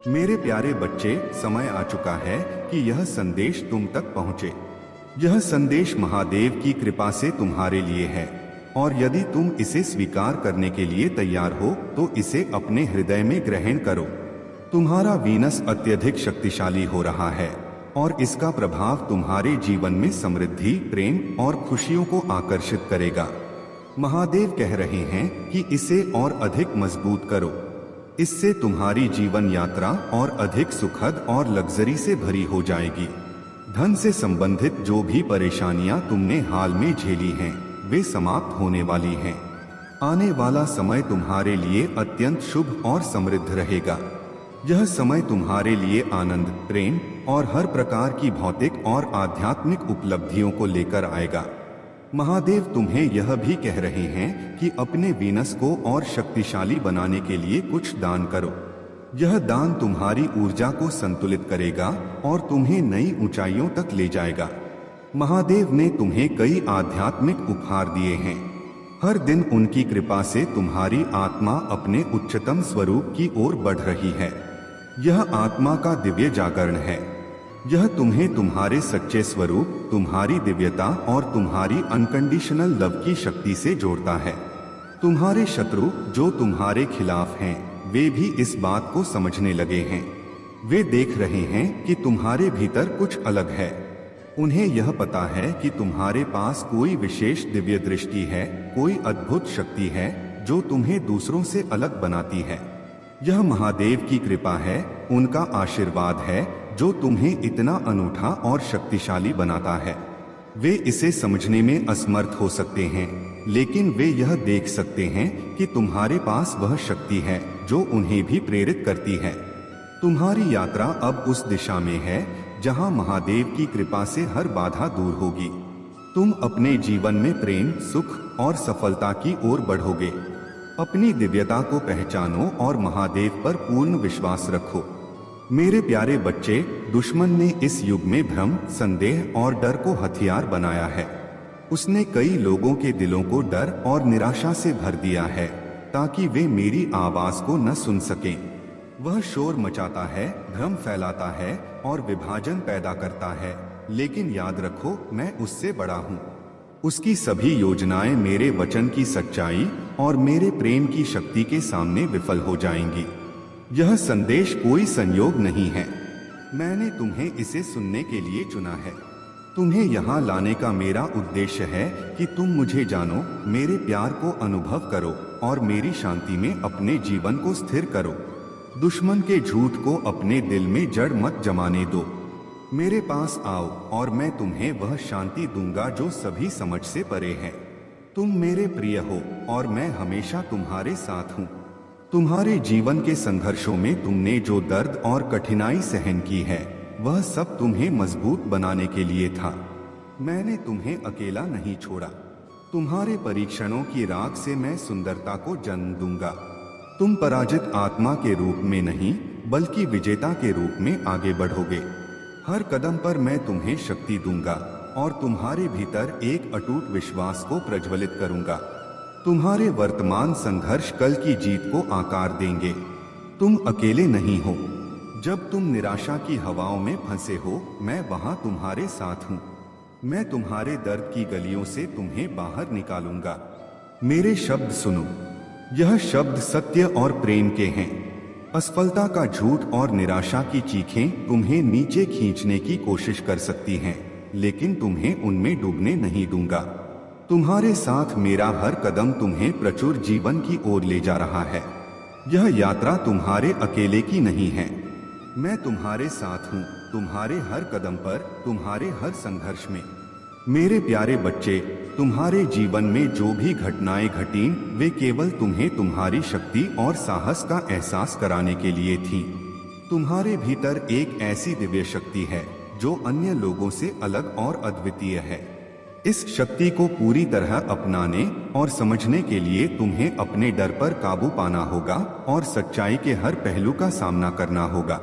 मेरे प्यारे बच्चे, समय आ चुका है कि यह संदेश तुम तक पहुंचे। यह संदेश महादेव की कृपा से तुम्हारे लिए है और यदि तुम इसे स्वीकार करने के लिए तैयार हो तो इसे अपने हृदय में ग्रहण करो। तुम्हारा वीनस अत्यधिक शक्तिशाली हो रहा है और इसका प्रभाव तुम्हारे जीवन में समृद्धि, प्रेम और खुशियों को आकर्षित करेगा। महादेव कह रहे हैं कि इसे और अधिक मजबूत करो। इससे तुम्हारी जीवन यात्रा और अधिक सुखद और लग्जरी से भरी हो जाएगी। धन से संबंधित जो भी परेशानियां तुमने हाल में झेली हैं, वे समाप्त होने वाली हैं। आने वाला समय तुम्हारे लिए अत्यंत शुभ और समृद्ध रहेगा। यह समय तुम्हारे लिए आनंद, प्रेम और हर प्रकार की भौतिक और आध्यात्मिक उपलब्धियों को लेकर आएगा। महादेव तुम्हें यह भी कह रहे हैं कि अपने वीनस को और शक्तिशाली बनाने के लिए कुछ दान करो। यह दान तुम्हारी ऊर्जा को संतुलित करेगा और तुम्हें नई ऊंचाइयों तक ले जाएगा। महादेव ने तुम्हें कई आध्यात्मिक उपहार दिए हैं। हर दिन उनकी कृपा से तुम्हारी आत्मा अपने उच्चतम स्वरूप की ओर बढ़ रही है। यह आत्मा का दिव्य जागरण है। यह तुम्हें तुम्हारे सच्चे स्वरूप, तुम्हारी दिव्यता और तुम्हारी अनकंडीशनल लव की शक्ति से जोड़ता है। तुम्हारे शत्रु जो तुम्हारे खिलाफ हैं, वे भी इस बात को समझने लगे हैं। वे देख रहे हैं कि तुम्हारे भीतर कुछ अलग है। उन्हें यह पता है कि तुम्हारे पास कोई विशेष दिव्य दृष्टि है, कोई अद्भुत शक्ति है जो तुम्हें दूसरों से अलग बनाती है। यह महादेव की कृपा है, उनका आशीर्वाद है जो तुम्हें इतना अनूठा और शक्तिशाली बनाता है। वे इसे समझने में असमर्थ हो सकते हैं, लेकिन वे यह देख सकते हैं कि तुम्हारे पास वह शक्ति है जो उन्हें भी प्रेरित करती है। तुम्हारी यात्रा अब उस दिशा में है जहां महादेव की कृपा से हर बाधा दूर होगी। तुम अपने जीवन में प्रेम, सुख और सफलता की ओर बढ़ोगे। अपनी दिव्यता को पहचानो और महादेव पर पूर्ण विश्वास रखो। मेरे प्यारे बच्चे, दुश्मन ने इस युग में भ्रम, संदेह और डर को हथियार बनाया है। उसने कई लोगों के दिलों को डर और निराशा से भर दिया है ताकि वे मेरी आवाज को न सुन सकें। वह शोर मचाता है, भ्रम फैलाता है और विभाजन पैदा करता है, लेकिन याद रखो, मैं उससे बड़ा हूँ। उसकी सभी योजनाएं मेरे वचन की सच्चाई और मेरे प्रेम की शक्ति के सामने विफल हो जाएंगी। यह संदेश कोई संयोग नहीं है। मैंने तुम्हें इसे सुनने के लिए चुना है। तुम्हें यहाँ लाने का मेरा उद्देश्य है कि तुम मुझे जानो, मेरे प्यार को अनुभव करो और मेरी शांति में अपने जीवन को स्थिर करो। दुश्मन के झूठ को अपने दिल में जड़ मत जमाने दो। मेरे पास आओ और मैं तुम्हें वह शांति दूंगा जो सभी समझ से परे है। तुम मेरे प्रिय हो और मैं हमेशा तुम्हारे साथ हूँ। तुम्हारे जीवन के संघर्षों में तुमने जो दर्द और कठिनाई सहन की है, वह सब तुम्हें मजबूत बनाने के लिए था। मैंने तुम्हें अकेला नहीं छोड़ा। तुम्हारे परीक्षणों की राख से मैं सुंदरता को जन्म दूंगा। तुम पराजित आत्मा के रूप में नहीं, बल्कि विजेता के रूप में आगे बढ़ोगे। हर कदम पर मैं तुम्हें शक्ति दूंगा और तुम्हारे भीतर एक अटूट विश्वास को प्रज्वलित करूंगा। तुम्हारे वर्तमान संघर्ष कल की जीत को आकार देंगे। तुम अकेले नहीं हो। जब तुम निराशा की हवाओं में फंसे हो, मैं वहां तुम्हारे साथ हूँ। मैं तुम्हारे दर्द की गलियों से तुम्हें बाहर निकालूंगा। मेरे शब्द सुनो। यह शब्द सत्य और प्रेम के हैं। असफलता का झूठ और निराशा की चीखें तुम्हें नीचे खींचने की कोशिश कर सकती हैं, लेकिन तुम्हें उनमें डूबने नहीं दूंगा। तुम्हारे साथ मेरा हर कदम तुम्हें प्रचुर जीवन की ओर ले जा रहा है। यह यात्रा तुम्हारे अकेले की नहीं है। मैं तुम्हारे साथ हूँ, तुम्हारे हर कदम पर, तुम्हारे हर संघर्ष में। मेरे प्यारे बच्चे, तुम्हारे जीवन में जो भी घटनाएं घटीं, वे केवल तुम्हें तुम्हारी शक्ति और साहस का एहसास कराने के लिए थीं। तुम्हारे भीतर एक ऐसी दिव्य शक्ति है जो अन्य लोगों से अलग और अद्वितीय है। इस शक्ति को पूरी तरह अपनाने और समझने के लिए तुम्हें अपने डर पर काबू पाना होगा और सच्चाई के हर पहलू का सामना करना होगा।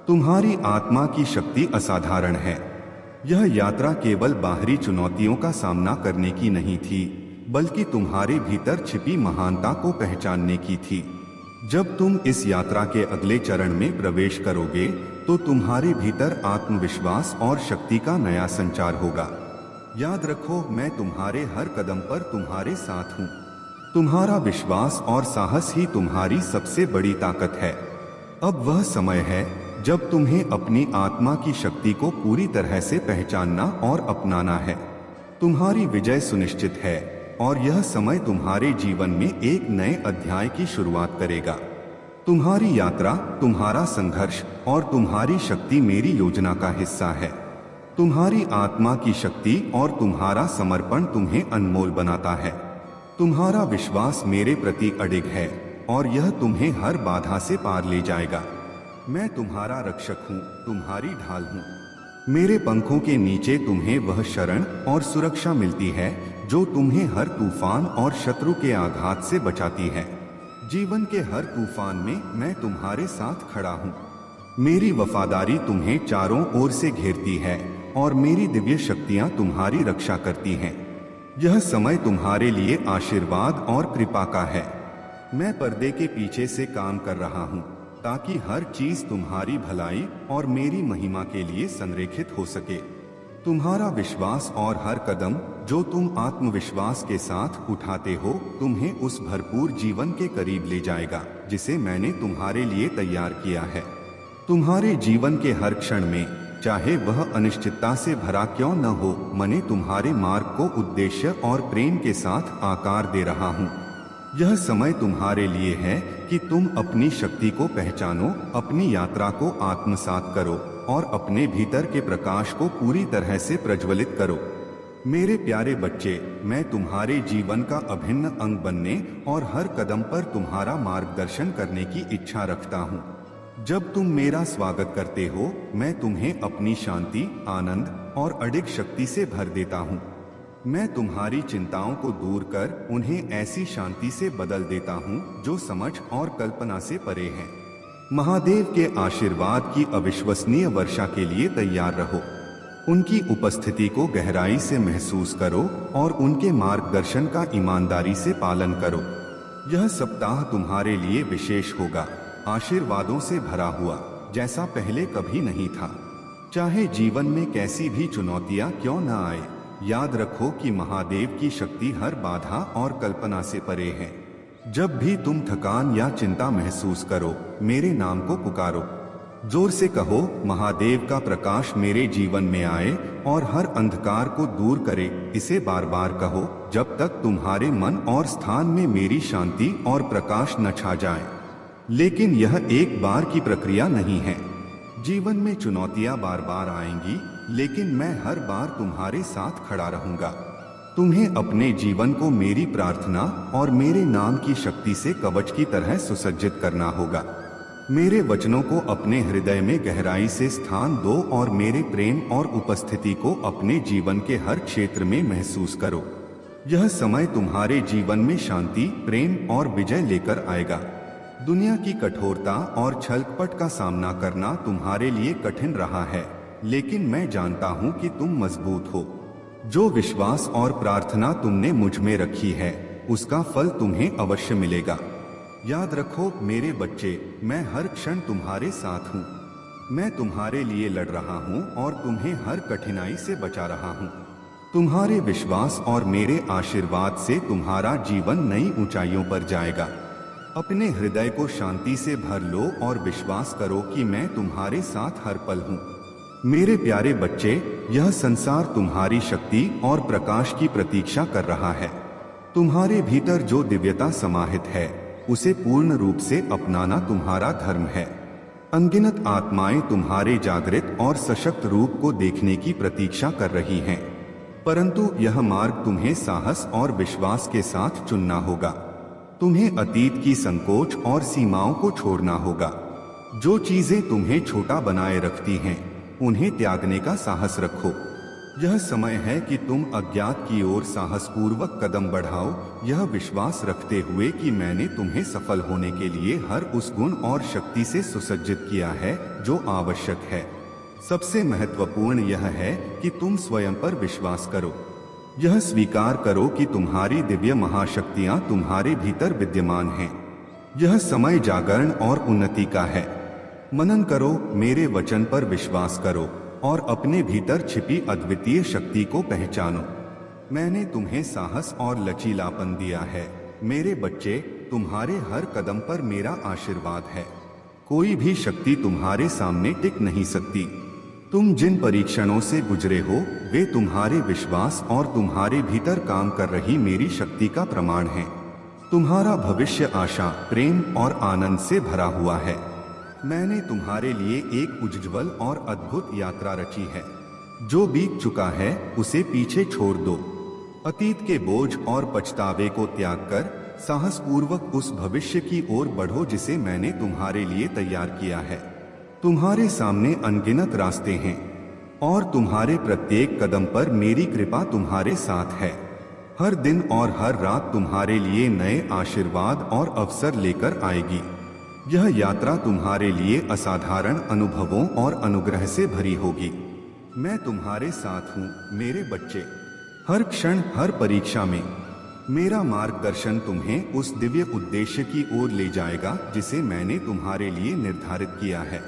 तुम्हारी आत्मा की शक्ति असाधारण है। यह यात्रा केवल बाहरी चुनौतियों का सामना करने की नहीं थी, बल्कि तुम्हारे भीतर छिपी महानता को पहचानने की थी। जब तुम इस यात्रा के अगले चरण में प्रवेश करोगे तो तुम्हारे भीतर आत्मविश्वास और शक्ति का नया संचार होगा। याद रखो, मैं तुम्हारे हर कदम पर तुम्हारे साथ हूँ। तुम्हारा विश्वास और साहस ही तुम्हारी सबसे बड़ी ताकत है। अब वह समय है जब तुम्हें अपनी आत्मा की शक्ति को पूरी तरह से पहचानना और अपनाना है। तुम्हारी विजय सुनिश्चित है और यह समय तुम्हारे जीवन में एक नए अध्याय की शुरुआत करेगा। तुम्हारी यात्रा, तुम्हारा संघर्ष और तुम्हारी शक्ति मेरी योजना का हिस्सा है। तुम्हारी आत्मा की शक्ति और तुम्हारा समर्पण तुम्हें अनमोल बनाता है। तुम्हारा विश्वास मेरे प्रति अडिग है और यह तुम्हें हर बाधा से पार ले जाएगा। मैं तुम्हारा रक्षक हूँ, तुम्हारी ढाल हूँ। मेरे पंखों के नीचे तुम्हें वह शरण और सुरक्षा मिलती है जो तुम्हें हर तूफान और शत्रु के आघात से बचाती है। जीवन के हर तूफान में मैं तुम्हारे साथ खड़ा हूँ। मेरी वफादारी तुम्हें चारों ओर से घेरती है और मेरी दिव्य शक्तियाँ तुम्हारी रक्षा करती हैं। यह समय तुम्हारे लिए आशीर्वाद और कृपा का है। मैं पर्दे के पीछे से काम कर रहा हूँ ताकि हर चीज तुम्हारी भलाई और मेरी महिमा के लिए संरेखित हो सके। तुम्हारा विश्वास और हर कदम जो तुम आत्मविश्वास के साथ उठाते हो तुम्हें उस भरपूर जीवन के करीब ले जाएगा जिसे मैंने तुम्हारे लिए तैयार किया है। तुम्हारे जीवन के हर क्षण में, चाहे वह अनिश्चितता से भरा क्यों न हो, मैंने तुम्हारे मार्ग को उद्देश्य और प्रेम के साथ आकार दे रहा हूँ। यह समय तुम्हारे लिए है कि तुम अपनी शक्ति को पहचानो, अपनी यात्रा को आत्मसात करो और अपने भीतर के प्रकाश को पूरी तरह से प्रज्वलित करो। मेरे प्यारे बच्चे, मैं तुम्हारे जीवन का अभिन्न अंग बनने और हर कदम पर तुम्हारा मार्गदर्शन करने की इच्छा रखता हूँ। जब तुम मेरा स्वागत करते हो, मैं तुम्हें अपनी शांति, आनंद और अडिग शक्ति से भर देता हूँ। मैं तुम्हारी चिंताओं को दूर कर उन्हें ऐसी शांति से बदल देता हूँ जो समझ और कल्पना से परे है। महादेव के आशीर्वाद की अविश्वसनीय वर्षा के लिए तैयार रहो। उनकी उपस्थिति को गहराई से महसूस करो और उनके मार्गदर्शन का ईमानदारी से पालन करो। यह सप्ताह तुम्हारे लिए विशेष होगा, आशीर्वादों से भरा हुआ, जैसा पहले कभी नहीं था। चाहे जीवन में कैसी भी चुनौतियां क्यों न आए, याद रखो कि महादेव की शक्ति हर बाधा और कल्पना से परे है। जब भी तुम थकान या चिंता महसूस करो, मेरे नाम को पुकारो। जोर से कहो, महादेव का प्रकाश मेरे जीवन में आए और हर अंधकार को दूर करे। इसे बार बार कहो जब तक तुम्हारे मन और स्थान में मेरी शांति और प्रकाश न छा जाए। लेकिन यह एक बार की प्रक्रिया नहीं है। जीवन में चुनौतियां बार बार आएंगी, लेकिन मैं हर बार तुम्हारे साथ खड़ा रहूंगा। तुम्हें अपने जीवन को मेरी प्रार्थना और मेरे नाम की शक्ति से कवच की तरह सुसज्जित करना होगा। मेरे वचनों को अपने हृदय में गहराई से स्थान दो और मेरे प्रेम और उपस्थिति को अपने जीवन के हर क्षेत्र में महसूस करो। यह समय तुम्हारे जीवन में शांति, प्रेम और विजय लेकर आएगा। दुनिया की कठोरता और छलकपट का सामना करना तुम्हारे लिए कठिन रहा है, लेकिन मैं जानता हूं कि तुम मजबूत हो। जो विश्वास और प्रार्थना तुमने मुझ में रखी है, उसका फल तुम्हें अवश्य मिलेगा। याद रखो मेरे बच्चे, मैं हर क्षण तुम्हारे साथ हूँ। मैं तुम्हारे लिए लड़ रहा हूँ और तुम्हें हर कठिनाई से बचा रहा हूँ। तुम्हारे विश्वास और मेरे आशीर्वाद से तुम्हारा जीवन नई ऊंचाइयों पर जाएगा। अपने हृदय को शांति से भर लो और विश्वास करो कि मैं तुम्हारे साथ हर पल हूँ। मेरे प्यारे बच्चे, यह संसार तुम्हारी शक्ति और प्रकाश की प्रतीक्षा कर रहा है। तुम्हारे भीतर जो दिव्यता समाहित है, उसे पूर्ण रूप से अपनाना तुम्हारा धर्म है। अनगिनत आत्माएं तुम्हारे जागृत और सशक्त रूप को देखने की प्रतीक्षा कर रही हैं, परंतु यह मार्ग तुम्हें साहस और विश्वास के साथ चुनना होगा। तुम्हें अतीत की संकोच और सीमाओं को छोड़ना होगा। जो चीजें तुम्हें छोटा बनाए रखती हैं, उन्हें त्यागने का साहस रखो। यह समय है कि तुम अज्ञात की ओर साहसपूर्वक कदम बढ़ाओ, यह विश्वास रखते हुए कि मैंने तुम्हें सफल होने के लिए हर उस गुण और शक्ति से सुसज्जित किया है जो आवश्यक है। सबसे महत्वपूर्ण यह है कि तुम स्वयं पर विश्वास करो। यह स्वीकार करो कि तुम्हारी दिव्य महाशक्तियां तुम्हारे भीतर विद्यमान हैं। यह समय जागरण और उन्नति का है। मनन करो, मेरे वचन पर विश्वास करो और अपने भीतर छिपी अद्वितीय शक्ति को पहचानो। मैंने तुम्हें साहस और लचीलापन दिया है। मेरे बच्चे, तुम्हारे हर कदम पर मेरा आशीर्वाद है। कोई भी शक्ति तुम्हारे सामने टिक नहीं सकती। तुम जिन परीक्षणों से गुजरे हो वे तुम्हारे विश्वास और तुम्हारे भीतर काम कर रही मेरी शक्ति का प्रमाण है। तुम्हारा भविष्य आशा, प्रेम और आनंद से भरा हुआ है। मैंने तुम्हारे लिए एक उज्ज्वल और अद्भुत यात्रा रची है। जो बीत चुका है उसे पीछे छोड़ दो। अतीत के बोझ और पछतावे को त्याग कर साहसपूर्वक उस भविष्य की ओर बढ़ो जिसे मैंने तुम्हारे लिए तैयार किया है। तुम्हारे सामने अनगिनत रास्ते हैं और तुम्हारे प्रत्येक कदम पर मेरी कृपा तुम्हारे साथ है। हर दिन और हर रात तुम्हारे लिए नए आशीर्वाद और अवसर लेकर आएगी। यह यात्रा तुम्हारे लिए असाधारण अनुभवों और अनुग्रह से भरी होगी। मैं तुम्हारे साथ हूँ मेरे बच्चे। हर क्षण, हर परीक्षा में मेरा मार्गदर्शन तुम्हें उस दिव्य उद्देश्य की ओर ले जाएगा जिसे मैंने तुम्हारे लिए निर्धारित किया है।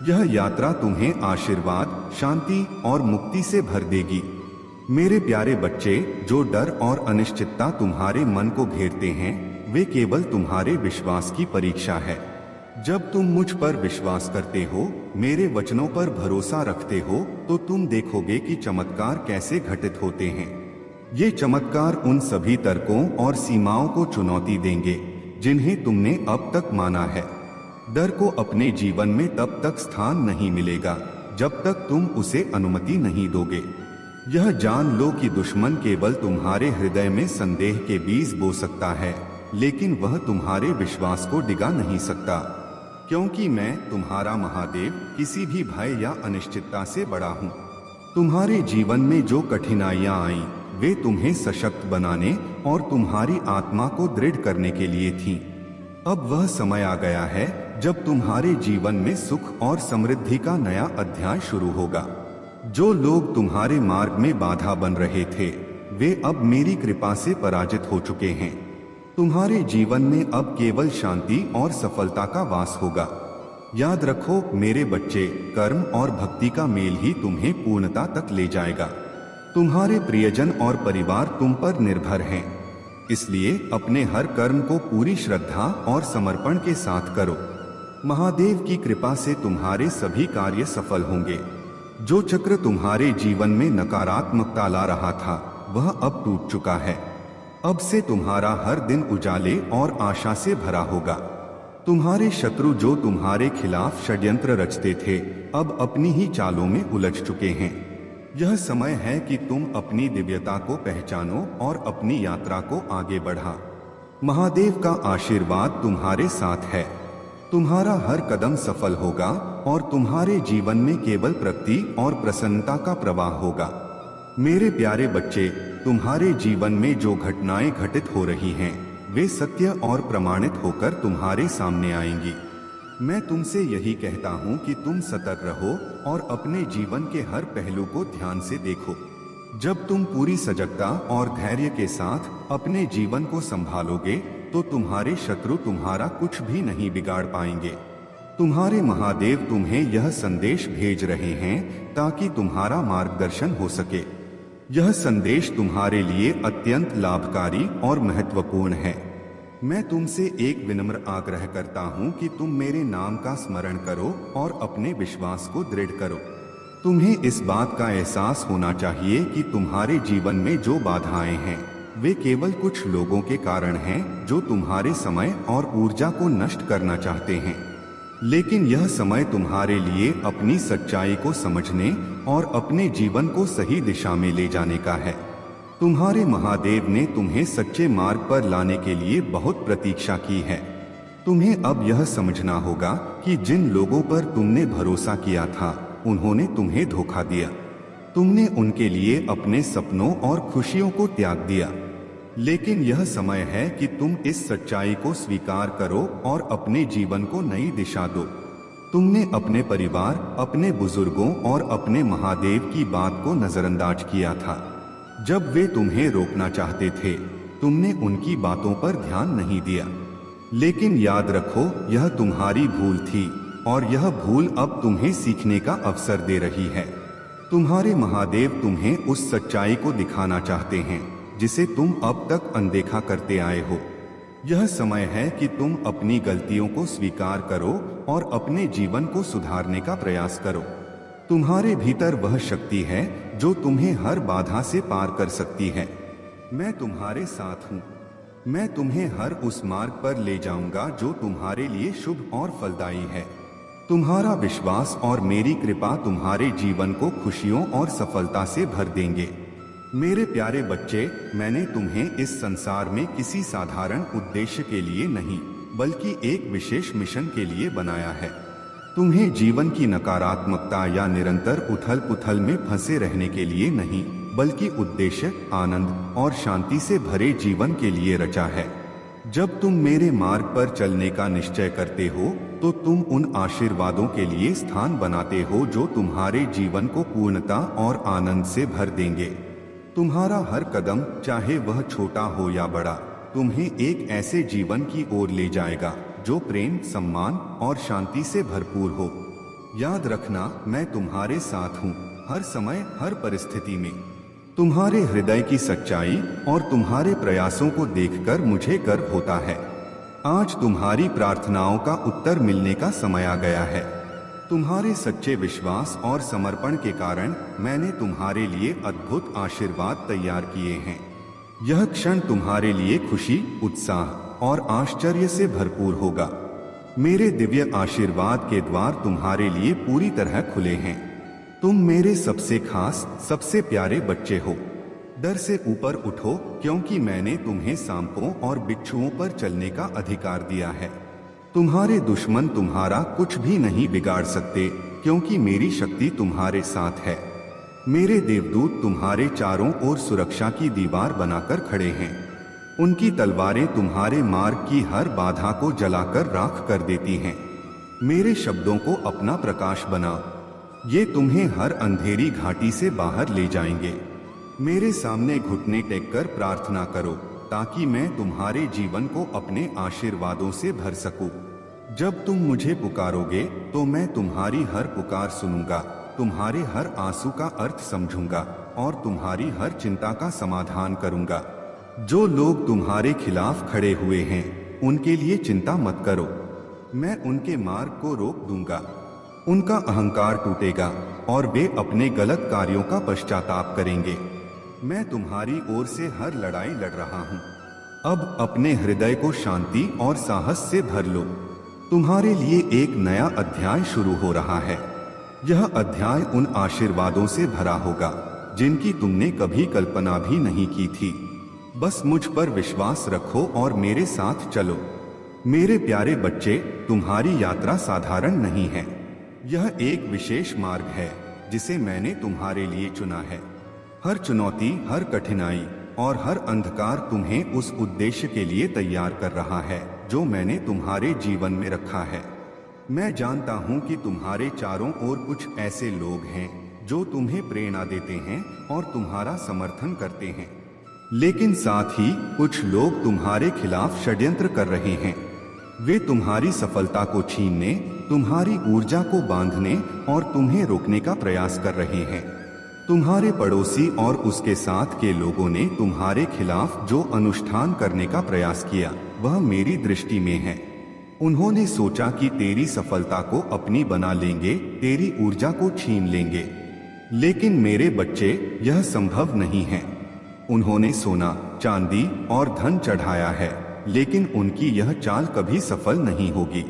यह यात्रा तुम्हें आशीर्वाद, शांति और मुक्ति से भर देगी। मेरे प्यारे बच्चे, जो डर और अनिश्चितता तुम्हारे मन को घेरते हैं वे केवल तुम्हारे विश्वास की परीक्षा है। जब तुम मुझ पर विश्वास करते हो, मेरे वचनों पर भरोसा रखते हो, तो तुम देखोगे कि चमत्कार कैसे घटित होते हैं। ये चमत्कार उन सभी तर्कों और सीमाओं को चुनौती देंगे जिन्हें तुमने अब तक माना है। डर को अपने जीवन में तब तक स्थान नहीं मिलेगा जब तक तुम उसे अनुमति नहीं दोगे। यह जान लो कि दुश्मन केवल तुम्हारे हृदय में संदेह के बीज बो सकता है, लेकिन वह तुम्हारे विश्वास को डिगा नहीं सकता, क्योंकि मैं तुम्हारा महादेव किसी भी भय या अनिश्चितता से बड़ा हूँ। तुम्हारे जीवन में जो कठिनाइयाँ आईं, वे तुम्हें सशक्त बनाने और तुम्हारी आत्मा को दृढ़ करने के लिए थीं। अब वह समय आ गया है जब तुम्हारे जीवन में सुख और समृद्धि का नया अध्याय शुरू होगा। जो लोग तुम्हारे मार्ग में बाधा बन रहे थे, वे अब मेरी कृपा से पराजित हो चुके हैं। तुम्हारे जीवन में अब केवल शांति और सफलता का वास होगा। याद रखो मेरे बच्चे, कर्म और भक्ति का मेल ही तुम्हें पूर्णता तक ले जाएगा। तुम्हारे प्रियजन और परिवार तुम पर निर्भर हैं, इसलिए अपने हर कर्म को पूरी श्रद्धा और समर्पण के साथ करो। महादेव की कृपा से तुम्हारे सभी कार्य सफल होंगे। जो चक्र तुम्हारे जीवन में नकारात्मकता ला रहा था, वह अब टूट चुका है। अब से तुम्हारा हर दिन उजाले और आशा से भरा होगा। तुम्हारे शत्रु जो तुम्हारे खिलाफ षड्यंत्र रचते थे, अब अपनी ही चालों में उलझ चुके हैं। यह समय है कि तुम अपनी दिव्यता को पहचानो और अपनी यात्रा को आगे बढ़ा। महादेव का आशीर्वाद तुम्हारे साथ है। तुम्हारा हर कदम सफल होगा और तुम्हारे जीवन में केवल प्रगति और प्रसन्नता का प्रवाह होगा। मेरे प्यारे बच्चे, तुम्हारे जीवन में जो घटनाएं घटित हो रही हैं, वे सत्य और प्रमाणित होकर तुम्हारे सामने आएंगी। मैं तुमसे यही कहता हूँ कि तुम सतर्क रहो और अपने जीवन के हर पहलू को ध्यान से देखो। जब तुम पूरी सजगता और धैर्य के साथ अपने जीवन को संभालोगे, तो तुम्हारे शत्रु तुम्हारा कुछ भी नहीं बिगाड़ पाएंगे। तुम्हारे महादेव तुम्हें यह संदेश भेज रहे हैं ताकि तुम्हारा मार्गदर्शन हो सके। यह संदेश तुम्हारे लिए अत्यंत लाभकारी और महत्वपूर्ण है। मैं तुमसे एक विनम्र आग्रह करता हूँ कि तुम मेरे नाम का स्मरण करो और अपने विश्वास को दृढ़ करो। तुम्हें इस बात का एहसास होना चाहिए कि तुम्हारे जीवन में जो बाधाएं हैं, वे केवल कुछ लोगों के कारण हैं जो तुम्हारे समय और ऊर्जा को नष्ट करना चाहते हैं। लेकिन यह समय तुम्हारे लिए अपनी सच्चाई को समझने और अपने जीवन को सही दिशा में ले जाने का है। तुम्हारे महादेव ने तुम्हें सच्चे मार्ग पर लाने के लिए बहुत प्रतीक्षा की है। तुम्हें अब यह समझना होगा कि जिन लोगों पर तुमने भरोसा किया था, उन्होंने तुम्हें धोखा दिया। तुमने उनके लिए अपने सपनों और खुशियों को त्याग दिया। लेकिन यह समय है कि तुम इस सच्चाई को स्वीकार करो और अपने जीवन को नई दिशा दो। तुमने अपने परिवार, अपने बुजुर्गों और अपने महादेव की बात को नजरअंदाज किया था। जब वे तुम्हें रोकना चाहते थे, तुमने उनकी बातों पर ध्यान नहीं दिया। लेकिन याद रखो, यह तुम्हारी भूल थी और यह भूल अब तुम्हें सीखने का अवसर दे रही है। तुम्हारे महादेव तुम्हें उस सच्चाई को दिखाना चाहते हैं जिसे तुम अब तक अनदेखा करते आए हो। यह समय है कि तुम अपनी गलतियों को स्वीकार करो और अपने जीवन को सुधारने का प्रयास करो। तुम्हारे भीतर वह शक्ति है जो तुम्हें हर बाधा से पार कर सकती है। मैं तुम्हारे साथ हूँ। मैं तुम्हें हर उस मार्ग पर ले जाऊंगा जो तुम्हारे लिए शुभ और फलदायी है। तुम्हारा विश्वास और मेरी कृपा तुम्हारे जीवन को खुशियों और सफलता से भर देंगे। मेरे प्यारे बच्चे, मैंने तुम्हें इस संसार में किसी साधारण उद्देश्य के लिए नहीं, बल्कि एक विशेष मिशन के लिए बनाया है। तुम्हें जीवन की नकारात्मकता या निरंतर उथल-पुथल में फंसे रहने के लिए नहीं, बल्कि उद्देश्य, आनंद और शांति से भरे जीवन के लिए रचा है। जब तुम मेरे मार्ग पर चलने का निश्चय करते हो, तो तुम उन आशीर्वादों के लिए स्थान बनाते हो जो तुम्हारे जीवन को पूर्णता और आनंद से भर देंगे। तुम्हारा हर कदम, चाहे वह छोटा हो या बड़ा, तुम्हें एक ऐसे जीवन की ओर ले जाएगा जो प्रेम, सम्मान और शांति से भरपूर हो। याद रखना, मैं तुम्हारे साथ हूँ, हर समय, हर परिस्थिति में। तुम्हारे हृदय की सच्चाई और तुम्हारे प्रयासों को देखकर मुझे गर्व होता है। आज तुम्हारी प्रार्थनाओं का उत्तर मिलने का समय आ गया है। तुम्हारे सच्चे विश्वास और समर्पण के कारण मैंने तुम्हारे लिए अद्भुत आशीर्वाद तैयार किए हैं। यह क्षण तुम्हारे लिए खुशी, उत्साह और आश्चर्य से भरपूर होगा। मेरे दिव्य आशीर्वाद के द्वार तुम्हारे लिए पूरी तरह खुले हैं। तुम मेरे सबसे खास, सबसे प्यारे बच्चे हो। डर से ऊपर उठो, क्योंकि मैंने तुम्हें सांपों और बिच्छुओं पर चलने का अधिकार दिया है। तुम्हारे दुश्मन तुम्हारा कुछ भी नहीं बिगाड़ सकते, क्योंकि मेरी शक्ति तुम्हारे साथ है। मेरे देवदूत तुम्हारे चारों ओर सुरक्षा की दीवार बनाकर खड़े हैं। उनकी तलवारें तुम्हारे मार्ग की हर बाधा को जलाकर राख कर देती हैं। मेरे शब्दों को अपना प्रकाश बना, ये तुम्हें हर अंधेरी घाटी से बाहर ले जाएंगे। मेरे सामने घुटने टेककर प्रार्थना करो, ताकि मैं तुम्हारे जीवन को अपने आशीर्वादों से भर सकूं। जब तुम मुझे पुकारोगे, तो मैं तुम्हारी हर पुकार सुनूंगा, तुम्हारे हर आंसू का अर्थ समझूंगा और तुम्हारी हर चिंता का समाधान करूंगा। जो लोग तुम्हारे खिलाफ खड़े हुए हैं, उनके लिए चिंता मत करो। मैं उनके मार्ग को रोक दूंगा। उनका अहंकार टूटेगा और वे अपने गलत कार्यों का पश्चाताप करेंगे। मैं तुम्हारी ओर से हर लड़ाई लड़ रहा हूँ। अब अपने हृदय को शांति और साहस से भर लो। तुम्हारे लिए एक नया अध्याय शुरू हो रहा है। यह अध्याय उन आशीर्वादों से भरा होगा जिनकी तुमने कभी कल्पना भी नहीं की थी। बस मुझ पर विश्वास रखो और मेरे साथ चलो। मेरे प्यारे बच्चे, तुम्हारी यात्रा साधारण नहीं है। यह एक विशेष मार्ग है जिसे मैंने तुम्हारे लिए चुना है। हर चुनौती, हर कठिनाई और हर अंधकार तुम्हें उस उद्देश्य के लिए तैयार कर रहा है जो मैंने तुम्हारे जीवन में रखा है। मैं जानता हूं कि तुम्हारे चारों ओर कुछ ऐसे लोग हैं जो तुम्हें प्रेरणा देते हैं और तुम्हारा समर्थन करते हैं, लेकिन साथ ही कुछ लोग तुम्हारे खिलाफ षड्यंत्र कर रहे हैं। वे तुम्हारी सफलता को छीनने, तुम्हारी ऊर्जा को बांधने और तुम्हें रोकने का प्रयास कर रहे हैं। तुम्हारे पड़ोसी और उसके साथ के लोगों ने तुम्हारे खिलाफ जो अनुष्ठान करने का प्रयास किया, वह मेरी दृष्टि में है। उन्होंने सोचा कि तेरी सफलता को अपनी बना लेंगे, तेरी ऊर्जा को छीन लेंगे, लेकिन मेरे बच्चे, यह संभव नहीं है। उन्होंने सोना, चांदी और धन चढ़ाया है, लेकिन उनकी यह चाल कभी सफल नहीं होगी।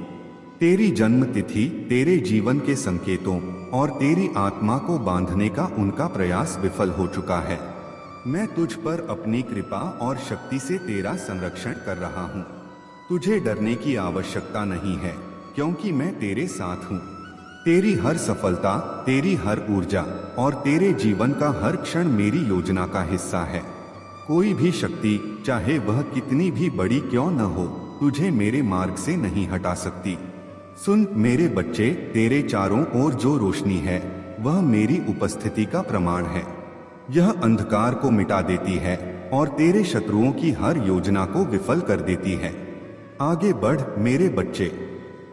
तेरी जन्म तिथि, तेरे जीवन के संकेतों और तेरी आत्मा को बांधने का उनका प्रयास विफल हो चुका है। मैं तुझ पर अपनी कृपा और शक्ति से तेरा संरक्षण कर रहा हूँ। तुझे डरने की आवश्यकता नहीं है, क्योंकि मैं तेरे साथ हूँ। तेरी हर सफलता, तेरी हर ऊर्जा और तेरे जीवन का हर क्षण मेरी योजना का हिस्सा है। कोई भी शक्ति, चाहे वह कितनी भी बड़ी क्यों न हो, तुझे मेरे मार्ग से नहीं हटा सकती। सुन मेरे बच्चे, तेरे चारों ओर जो रोशनी है, वह मेरी उपस्थिति का प्रमाण है। यह अंधकार को मिटा देती है और तेरे शत्रुओं की हर योजना को विफल कर देती है। आगे बढ़ मेरे बच्चे।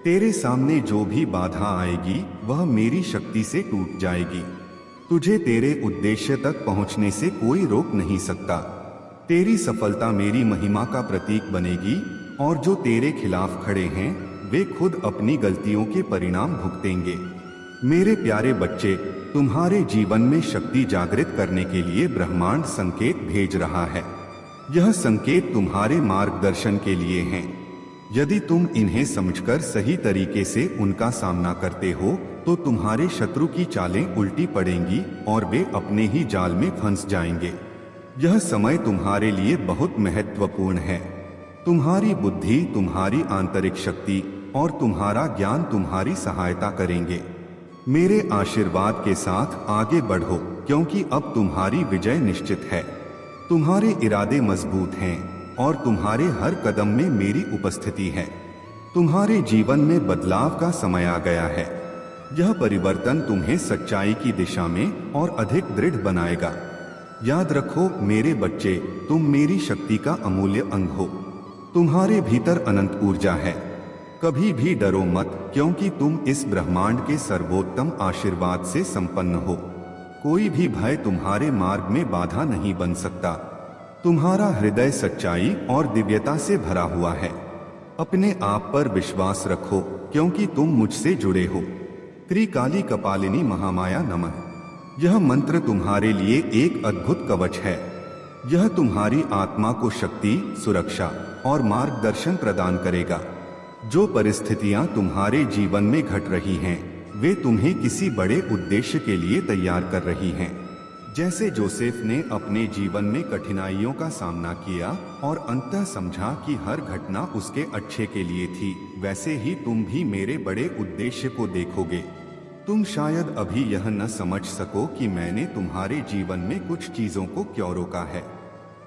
तेरे सामने जो भी बाधा आएगी वह मेरी शक्ति से टूट जाएगी। तुझे तेरे उद्देश्य तक पहुंचने से कोई रोक नहीं सकता। तेरी सफलता मेरी महिमा का प्रतीक बनेगी और जो तेरे खिलाफ खड़े हैं वे खुद अपनी गलतियों के परिणाम भुगतेंगे। मेरे प्यारे बच्चे, तुम्हारे जीवन में शक्ति जागृत करने के लिए ब्रह्मांड संकेत भेज रहा है। यह संकेत तुम्हारे मार्गदर्शन के लिए हैं। यदि तुम इन्हें समझकर सही तरीके से उनका सामना करते हो तो तुम्हारे शत्रु की चालें उल्टी पड़ेंगी और वे अपने ही जाल में फंस जाएंगे। यह समय तुम्हारे लिए बहुत महत्वपूर्ण है। तुम्हारी बुद्धि, तुम्हारी आंतरिक शक्ति और तुम्हारा ज्ञान तुम्हारी सहायता करेंगे। मेरे आशीर्वाद के साथ आगे बढ़ो, क्योंकि अब तुम्हारी विजय निश्चित है। तुम्हारे इरादे मजबूत हैं और तुम्हारे हर कदम में मेरी उपस्थिति है। तुम्हारे जीवन में बदलाव का समय आ गया है। यह परिवर्तन तुम्हें सच्चाई की दिशा में और अधिक दृढ़ बनाएगा। याद रखो मेरे बच्चे, तुम मेरी शक्ति का अमूल्य अंग हो। तुम्हारे भीतर अनंत ऊर्जा है। कभी भी डरो मत, क्योंकि तुम इस ब्रह्मांड के सर्वोत्तम आशीर्वाद से संपन्न हो। कोई भी भय तुम्हारे मार्ग में बाधा नहीं बन सकता। तुम्हारा हृदय सच्चाई और दिव्यता से भरा हुआ है। अपने आप पर विश्वास रखो, क्योंकि तुम मुझसे जुड़े हो। त्रिकाली कपालिनी महामाया नमः। यह मंत्र तुम्हारे लिए एक अद्भुत कवच है। यह तुम्हारी आत्मा को शक्ति, सुरक्षा और मार्गदर्शन प्रदान करेगा। जो परिस्थितियां तुम्हारे जीवन में घट रही हैं, वे तुम्हें किसी बड़े उद्देश्य के लिए तैयार कर रही हैं। जैसे जोसेफ ने अपने जीवन में कठिनाइयों का सामना किया और अंततः समझा कि हर घटना उसके अच्छे के लिए थी, वैसे ही तुम भी मेरे बड़े उद्देश्य को देखोगे। तुम शायद अभी यह न समझ सको कि मैंने तुम्हारे जीवन में कुछ चीजों को क्यों रोका है।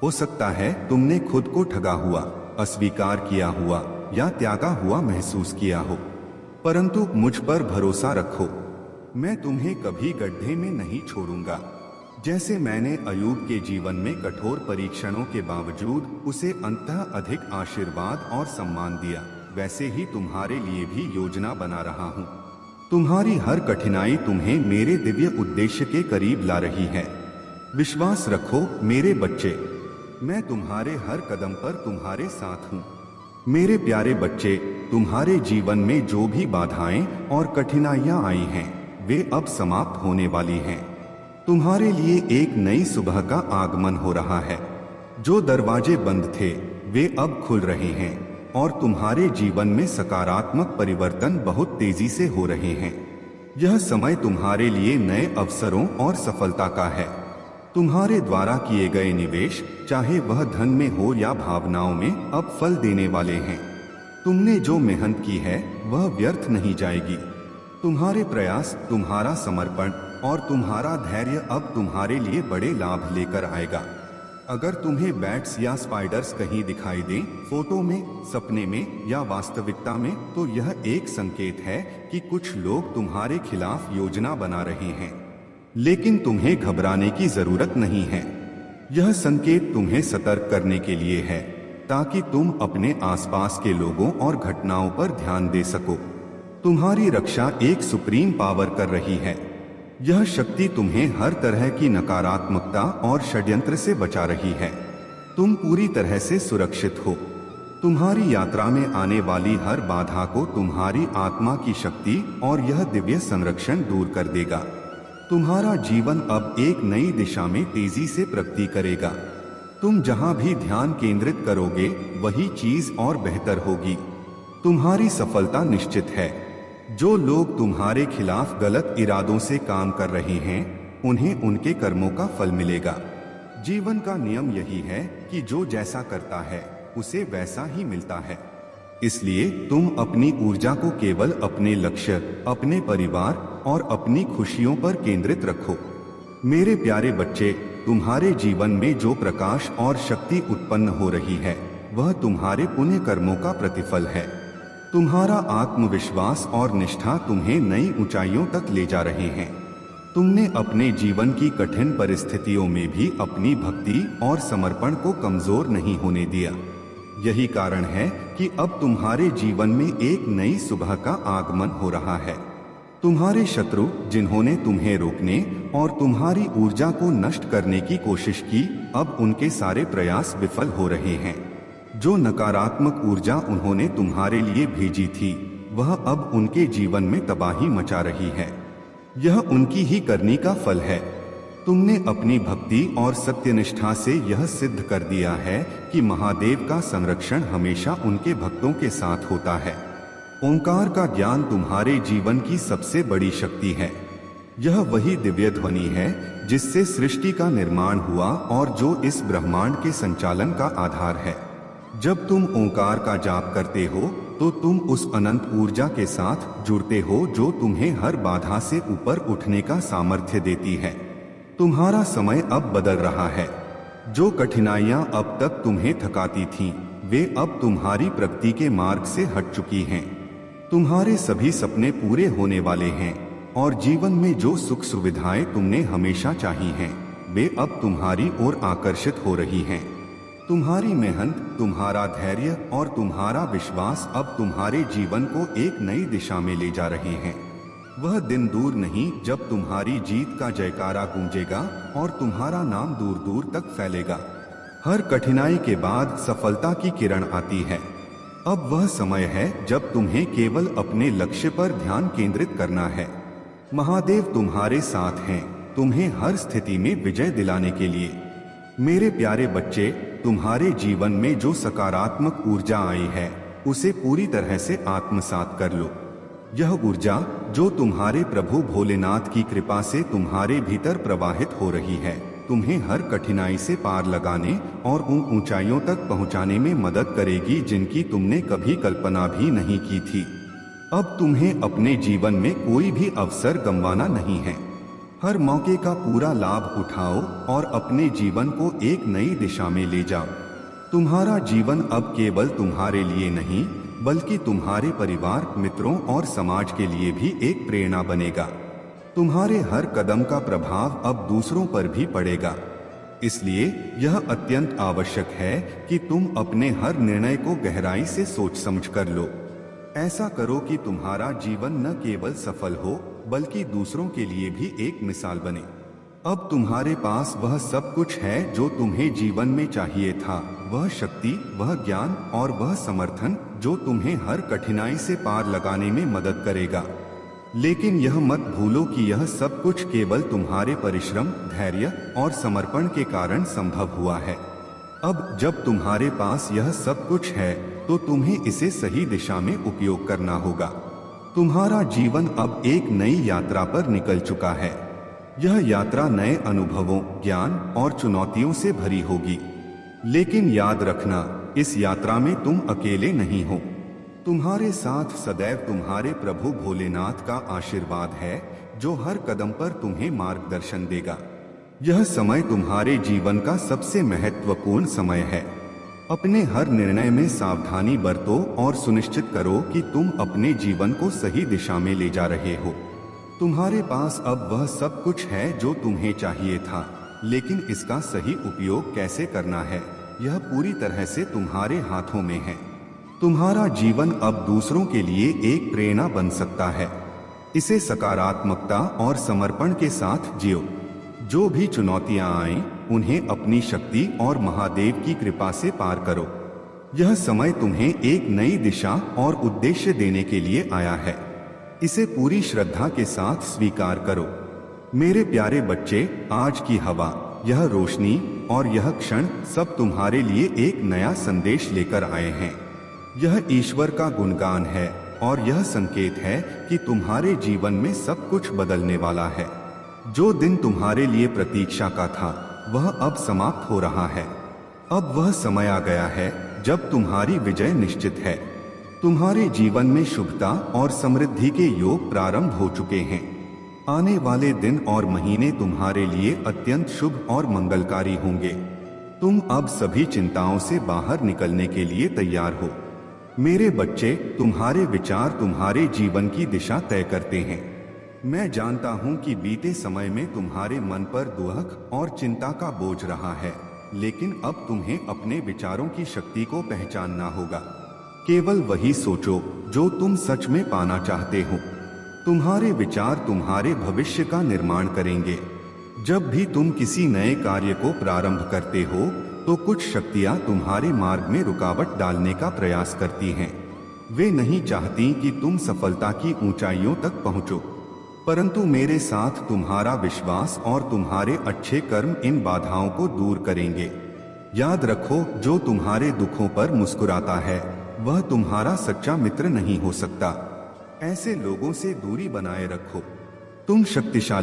हो सकता है तुमने खुद को ठगा हुआ, अस्वीकार किया हुआ या त्यागा हुआ महसूस किया हो, परंतु मुझ पर भरोसा रखो, मैं तुम्हें कभी गड्ढे में नहीं छोड़ूंगा। जैसे मैंने अय्यूब के जीवन में कठोर परीक्षणों के बावजूद उसे अंततः अधिक आशीर्वाद और सम्मान दिया, वैसे ही तुम्हारे लिए भी योजना बना रहा हूँ। तुम्हारी हर कठिनाई तुम्हें मेरे दिव्य उद्देश्य के करीब ला रही है। विश्वास रखो मेरे बच्चे, मैं तुम्हारे हर कदम पर तुम्हारे साथ हूँ। मेरे प्यारे बच्चे, तुम्हारे जीवन में जो भी बाधाएं और कठिनाइयां आई हैं, वे अब समाप्त होने वाली हैं। तुम्हारे लिए एक नई सुबह का आगमन हो रहा है। जो दरवाजे बंद थे वे अब खुल रहे हैं और तुम्हारे जीवन में सकारात्मक परिवर्तन बहुत तेजी से हो रहे हैं। यह समय तुम्हारे लिए नए अवसरों और सफलता का है। तुम्हारे द्वारा किए गए निवेश, चाहे वह धन में हो या भावनाओं में, अब फल देने वाले हैं। तुमने जो मेहनत की है वह व्यर्थ नहीं जाएगी। तुम्हारे प्रयास, तुम्हारा समर्पण और तुम्हारा धैर्य अब तुम्हारे लिए बड़े लाभ लेकर आएगा। अगर तुम्हें बैट्स या स्पाइडर्स कहीं दिखाई दें, फोटो में, सपने में या वास्तविकता में, तो यह एक संकेत है कि कुछ लोग तुम्हारे खिलाफ योजना बना रहे हैं। लेकिन तुम्हें घबराने की जरूरत नहीं है। यह संकेत तुम्हें सतर्क करने के लिए है, ताकि तुम अपने आसपास के लोगों और घटनाओं पर ध्यान दे सको। तुम्हारी रक्षा एक सुप्रीम पावर कर रही है। यह शक्ति तुम्हें हर तरह की नकारात्मकता और षड्यंत्र से बचा रही है। तुम पूरी तरह से सुरक्षित हो। तुम्हारी यात्रा में आने वाली हर बाधा को तुम्हारी आत्मा की शक्ति और यह दिव्य संरक्षण दूर कर देगा। तुम्हारा जीवन अब एक नई दिशा में तेजी से प्रगति करेगा। तुम जहां भी ध्यान केंद्रित करोगे वही चीज और बेहतर होगी। तुम्हारी सफलता निश्चित है। जो लोग तुम्हारे खिलाफ गलत इरादों से काम कर रहे हैं, उन्हें उनके कर्मों का फल मिलेगा। जीवन का नियम यही है कि जो जैसा करता है उसे वैसा ही मिलता है। इसलिए तुम अपनी ऊर्जा को केवल अपने लक्ष्य, अपने परिवार और अपनी खुशियों पर केंद्रित रखो। मेरे प्यारे बच्चे, तुम्हारे जीवन में जो प्रकाश और शक्ति उत्पन्न हो रही है वह तुम्हारे पुण्य कर्मों का प्रतिफल है। तुम्हारा आत्मविश्वास और निष्ठा तुम्हें नई ऊंचाइयों तक ले जा रहे हैं। तुमने अपने जीवन की कठिन परिस्थितियों में भी अपनी भक्ति और समर्पण को कमजोर नहीं होने दिया। यही कारण है कि अब तुम्हारे जीवन में एक नई सुबह का आगमन हो रहा है। तुम्हारे शत्रु जिन्होंने तुम्हें रोकने और तुम्हारी ऊर्जा को नष्ट करने की कोशिश की, अब उनके सारे प्रयास विफल हो रहे हैं। जो नकारात्मक ऊर्जा उन्होंने तुम्हारे लिए भेजी थी, वह अब उनके जीवन में तबाही मचा रही है। यह उनकी ही करनी का फल है। तुमने अपनी भक्ति और सत्यनिष्ठा से यह सिद्ध कर दिया है कि महादेव का संरक्षण हमेशा उनके भक्तों के साथ होता है। ओंकार का ज्ञान तुम्हारे जीवन की सबसे बड़ी शक्ति है। यह वही दिव्य ध्वनि है जिससे सृष्टि का निर्माण हुआ और जो इस ब्रह्मांड के संचालन का आधार है। जब तुम ओंकार का जाप करते हो तो तुम उस अनंत ऊर्जा के साथ जुड़ते हो जो तुम्हें हर बाधा से ऊपर उठने का सामर्थ्य देती है। तुम्हारा समय अब बदल रहा है। जो कठिनाइयां अब तक तुम्हें थकाती थीं, वे अब तुम्हारी प्रगति के मार्ग से हट चुकी हैं। तुम्हारे सभी सपने पूरे होने वाले हैं और जीवन में जो सुख सुविधाएं तुमने हमेशा चाही हैं, वे अब तुम्हारी ओर आकर्षित हो रही हैं। तुम्हारी मेहनत, तुम्हारा धैर्य और तुम्हारा विश्वास अब तुम्हारे जीवन को एक नई दिशा में ले जा रहे हैं। वह दिन दूर नहीं जब तुम्हारी जीत का जयकारा गूंजेगा और तुम्हारा नाम दूर दूर तक फैलेगा। हर कठिनाई के बाद सफलता की किरण आती है। अब वह समय है जब तुम्हें केवल अपने लक्ष्य पर ध्यान केंद्रित करना है। महादेव तुम्हारे साथ हैं, तुम्हें हर स्थिति में विजय दिलाने के लिए। मेरे प्यारे बच्चे, तुम्हारे जीवन में जो सकारात्मक ऊर्जा आई है, उसे पूरी तरह से आत्मसात कर लो। यह ऊर्जा जो तुम्हारे प्रभु भोलेनाथ की कृपा से तुम्हारे भीतर प्रवाहित हो रही है, तुम्हें हर कठिनाई से पार लगाने और उन ऊंचाइयों तक पहुंचाने में मदद करेगी जिनकी तुमने कभी कल्पना भी नहीं की थी। अब तुम्हें अपने जीवन में कोई भी अवसर गंवाना नहीं है। हर मौके का पूरा लाभ उठाओ और अपने जीवन को एक नई दिशा में ले जाओ। तुम्हारा जीवन अब केवल तुम्हारे लिए नहीं, बल्कि तुम्हारे परिवार, मित्रों और समाज के लिए भी एक प्रेरणा बनेगा। तुम्हारे हर कदम का प्रभाव अब दूसरों पर भी पड़ेगा। इसलिए यह अत्यंत आवश्यक है कि तुम अपने हर निर्णय को गहराई से सोच समझ कर लो। ऐसा करो कि तुम्हारा जीवन न केवल सफल हो, बल्कि दूसरों के लिए भी एक मिसाल बने। अब तुम्हारे पास वह सब कुछ है जो तुम्हें जीवन में चाहिए था। वह शक्ति, वह ज्ञान और वह समर्थन जो तुम्हें हर कठिनाई से पार लगाने में मदद करेगा। लेकिन यह मत भूलो कि यह सब कुछ केवल तुम्हारे परिश्रम, धैर्य और समर्पण के कारण संभव हुआ है। अब जब तुम्हारे पास यह सब कुछ है, तो तुम्हें इसे सही दिशा में उपयोग करना होगा। तुम्हारा जीवन अब एक नई यात्रा पर निकल चुका है। यह यात्रा नए अनुभवों, ज्ञान और चुनौतियों से भरी होगी। लेकिन याद रखना, इस यात्रा में तुम अकेले नहीं हो। तुम्हारे साथ सदैव तुम्हारे प्रभु भोलेनाथ का आशीर्वाद है, जो हर कदम पर तुम्हें मार्गदर्शन देगा। यह समय तुम्हारे जीवन का सबसे महत्वपूर्ण समय है। अपने हर निर्णय में सावधानी बरतो और सुनिश्चित करो कि तुम अपने जीवन को सही दिशा में ले जा रहे हो। तुम्हारे पास अब वह सब कुछ है जो तुम्हें चाहिए था, लेकिन इसका सही उपयोग कैसे करना है, यह पूरी तरह से तुम्हारे हाथों में है। तुम्हारा जीवन अब दूसरों के लिए एक प्रेरणा बन सकता है। इसे सकारात्मकता और समर्पण के साथ जियो। जो भी चुनौतियां आएं, उन्हें अपनी शक्ति और महादेव की कृपा से पार करो। यह समय तुम्हें एक नई दिशा और उद्देश्य देने के लिए आया है। इसे पूरी श्रद्धा के साथ स्वीकार करो। मेरे प्यारे बच्चे, आज की हवा, यह रोशनी और यह क्षण सब तुम्हारे लिए एक नया संदेश लेकर आए हैं। यह ईश्वर का गुणगान है और यह संकेत है कि तुम्हारे जीवन में सब कुछ बदलने वाला है। जो दिन तुम्हारे लिए प्रतीक्षा का था, वह अब समाप्त हो रहा है। अब वह समय आ गया है जब तुम्हारी विजय निश्चित है। तुम्हारे जीवन में शुभता और समृद्धि के योग प्रारंभ हो चुके हैं। आने वाले दिन और महीने तुम्हारे लिए अत्यंत शुभ और मंगलकारी होंगे। तुम अब सभी चिंताओं से बाहर निकलने के लिए तैयार हो। मेरे बच्चे, तुम्हारे विचार तुम्हारे जीवन की दिशा तय करते हैं। मैं जानता हूं कि बीते समय में तुम्हारे मन पर दुख और चिंता का बोझ रहा है, लेकिन अब तुम्हें अपने विचारों की शक्ति को पहचानना होगा। केवल वही सोचो जो तुम सच में पाना चाहते हो। तुम्हारे विचार तुम्हारे भविष्य का निर्माण करेंगे। जब भी तुम किसी नए कार्य को प्रारंभ करते हो तो कुछ शक्तियां तुम्हारे मार्ग में रुकावट डालने का प्रयास करती हैं। वे नहीं चाहती कि तुम सफलता की ऊंचाइयों तक पहुंचो, परंतु मेरे साथ तुम्हारा विश्वास और तुम्हारे अच्छे कर्म इन बाधाओं को दूर करेंगे। याद रखो, जो तुम्हारे दुखों पर मुस्कुराता है वह तुम्हारा सच्चा मित्र नहीं हो सकता। ऐसे लोगों से दूरी बनाए रखो। तुम शक्तिशाली